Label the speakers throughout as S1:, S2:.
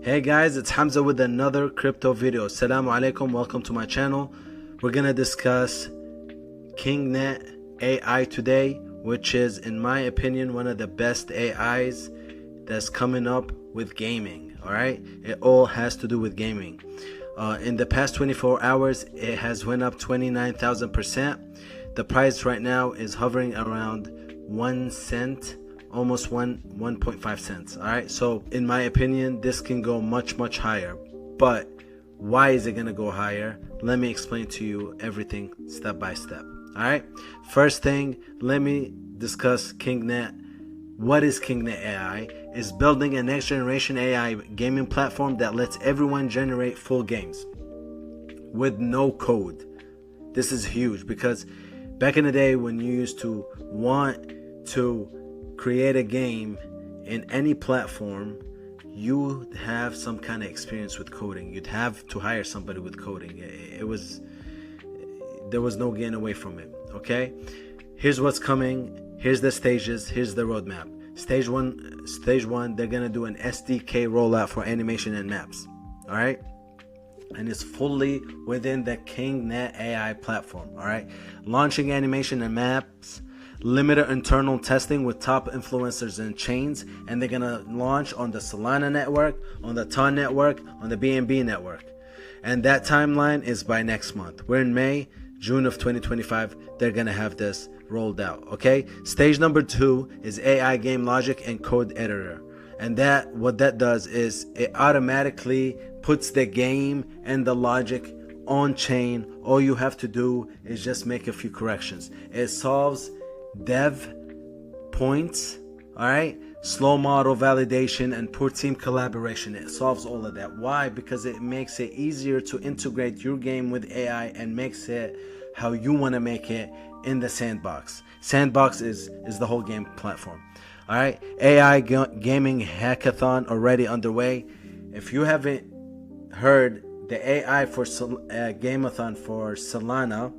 S1: Hey guys, it's Hamza with another crypto video. Assalamu alaikum, welcome to my channel. We're gonna discuss KingNet AI today, which is, in my opinion, one of the best AIs that's coming up with gaming. Alright, it all has to do with gaming. In the past 24 hours, it has went up 29,000%. The price right now is hovering around 1 cent, almost 1.5 cents. All right, so in my opinion, this can go much higher. But why is it going to go higher? Let me explain to you everything step by step. All right, first thing, let me discuss KingNet. What is KingNet AI? Is building a next generation AI gaming platform that lets everyone generate full games with no code. This is huge because back in the day when you used to want to create a game in any platform, you have some kind of experience with coding. You'd have to hire somebody with coding. There was no getting away from it. Okay, here's what's coming. Here's the stages. Here's the roadmap. Stage one, they're gonna do an SDK rollout for animation and maps. All right, and it's fully within the KingNet AI platform. All right, launching animation and maps, limited internal testing with top influencers and chains, and they're gonna launch on the Solana network, on the TON network, on the BNB network, and that timeline is by next month. We're in June of 2025. They're gonna have this rolled out. Okay, stage number 2 is AI game logic and code editor, and what that does is it automatically puts the game and the logic on chain. All you have to do is just make a few corrections. It solves dev points, all right, slow model validation, and poor team collaboration. It solves all of that. Why? Because it makes it easier to integrate your game with AI and makes it how you want to make it in the sandbox. Sandbox is the whole game platform. All right, AI gaming hackathon already underway. If you haven't heard, the AI for gameathon for Solana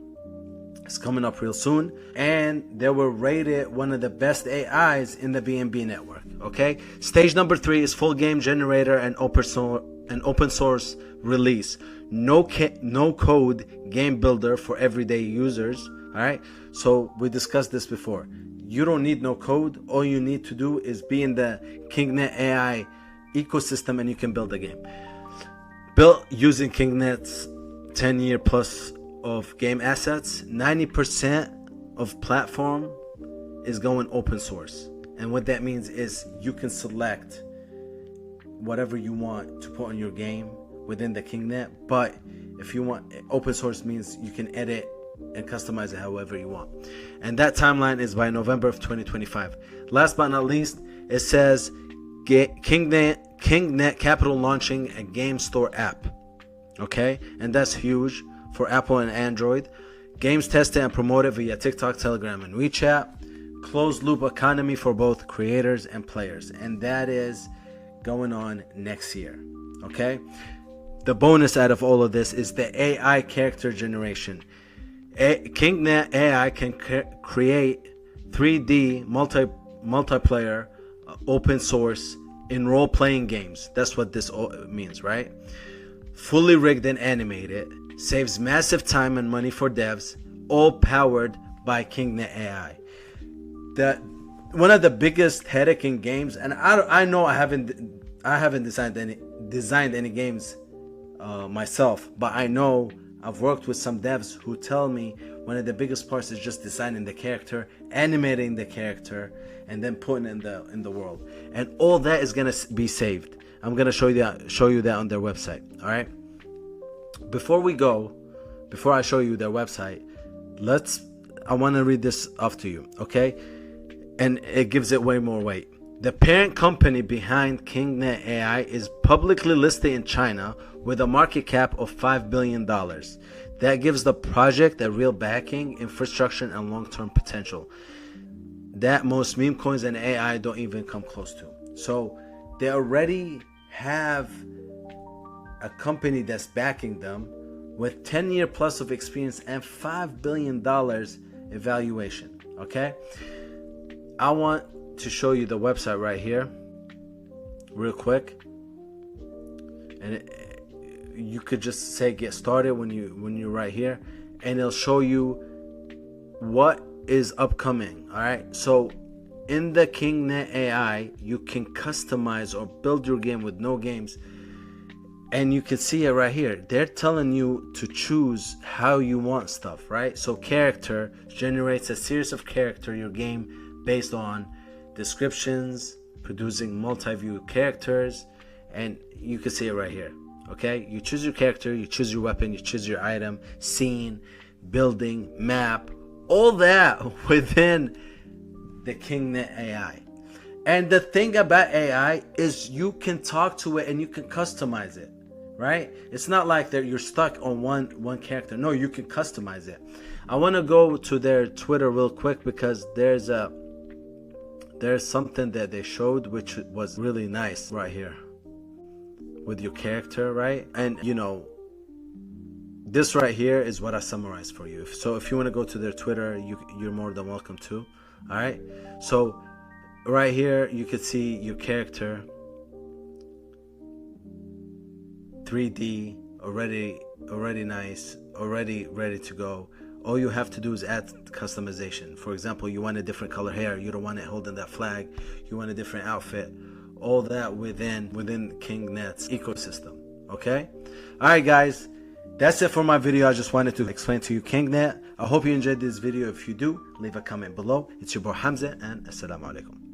S1: is coming up real soon, and they were rated one of the best AIs in the BNB network. Okay, stage number 3 is full game generator and open source release. No code game builder for everyday users. All right, so we discussed this before. You don't need no code. All you need to do is be in the KingNet AI ecosystem and you can build a game built using KingNet's 10-year plus of game assets. 90% of platform is going open source, and what that means is you can select whatever you want to put on your game within the KingNet. But if you want, open source means you can edit and customize it however you want, and that timeline is by November of 2025. Last but not least, it says KingNet Capital launching a game store app. Okay, and that's huge for Apple and Android. Games tested and promoted via TikTok, Telegram, and WeChat. Closed loop economy for both creators and players, and that is going on next year. Okay, the bonus out of all of this is the AI character generation. KingNet AI can create 3D multiplayer open source in role-playing games. That's what this means, right? Fully rigged and animated, saves massive time and money for devs, all powered by KingNet AI. One of the biggest headache in games, and I know I haven't designed any games myself, but I know I've worked with some devs who tell me one of the biggest parts is just designing the character, animating the character, and then putting it in the world. And all that is gonna be saved. I'm gonna show you that on their website. All right. Before I show you their website, I want to read this off to you, okay? And it gives it way more weight. The parent company behind KingNet AI is publicly listed in China with a market cap of $5 billion. That gives the project a real backing, infrastructure, and long-term potential that most meme coins and AI don't even come close to. So they already have a company that's backing them with 10-year plus of experience and $5 billion evaluation. Okay, I want to show you the website right here real quick. and you could just say get started when you're right here, and it'll show you what is upcoming. All right, so in the KingNet AI, you can customize or build your game with no games, and you can see it right here. They're telling you to choose how you want stuff, right? So character generates a series of character your game based on descriptions, producing multi-view characters, and you can see it right here. Okay, you choose your character, you choose your weapon, you choose your item, scene, building, map, all that within the KingNet AI. And the thing about AI is you can talk to it and you can customize it, right? It's not like that you're stuck on one character. No, you can customize it. I want to go to their Twitter real quick because there's something that they showed which was really nice right here with your character, right? And you know, this right here is what I summarized for you. So if you want to go to their Twitter, you're more than welcome to. All right, so right here you can see your character 3D, already nice, already ready to go. All you have to do is add customization. For example, you want a different color hair, you don't want it holding that flag, you want a different outfit, all that within KingNet's ecosystem. Okay, all right guys, that's it for my video. I just wanted to explain to you KingNet. I hope you enjoyed this video. If you do, leave a comment below. It's your boy Hamza, and assalamu alaikum.